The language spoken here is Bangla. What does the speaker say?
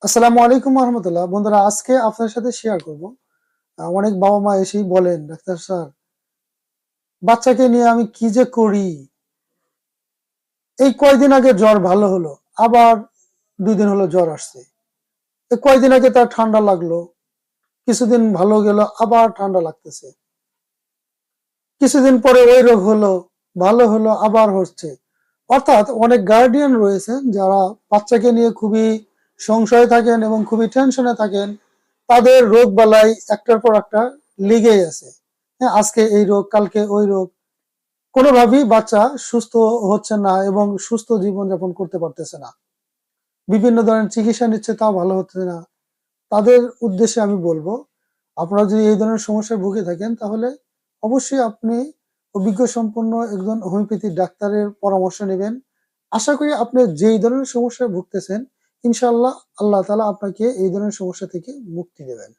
আসসালামু আলাইকুম রহমতুল্লাহ। বন্ধুরা, আজকে আপনার সাথে শেয়ার করব। অনেক বাবা মা এসেই বলেন, ডাক্তার স্যার, বাচ্চাকে নিয়ে আমি কি যে করি। এই কয়দিন আগে জ্বর ভালো হলো, আবার 2 দিন হলো জ্বর আসছে। এই কয়দিন আগে তার ঠান্ডা লাগলো, কিছুদিন ভালো গেল, আবার ঠান্ডা লাগতেছে। কিছুদিন পরে ওই রোগ হলো, ভালো হলো, আবার হচ্ছে। অর্থাৎ অনেক গার্ডিয়ান রয়েছেন যারা বাচ্চাকে নিয়ে খুবই সংশয়ে থাকেন এবং খুবই টেনশনে থাকেন। তাদের রোগ বালাই একটার পর একটা লেগেই আছে। হ্যাঁ, আজকে এই রোগ, কালকে ওই রোগ। কোনোভাবেই বাচ্চা সুস্থ হচ্ছে না এবং সুস্থ জীবনযাপন করতে পারতেছে না। বিভিন্ন ধরনের চিকিৎসা নিচ্ছে, তাও ভালো হচ্ছে না। তাদের উদ্দেশ্যে আমি বলবো, আপনারা যদি এই ধরনের সমস্যায় ভুগে থাকেন, তাহলে অবশ্যই আপনি অভিজ্ঞ সম্পন্ন একজন হোমিওপ্যাথি ডাক্তারের পরামর্শ নেবেন। আশা করি আপনি যেই ধরনের সমস্যায় ভুগতেছেন, ইনশাআল্লাহ আল্লাহ তাআলা আপনাকে এই ধরনের সমস্যা থেকে মুক্তি দেবেন।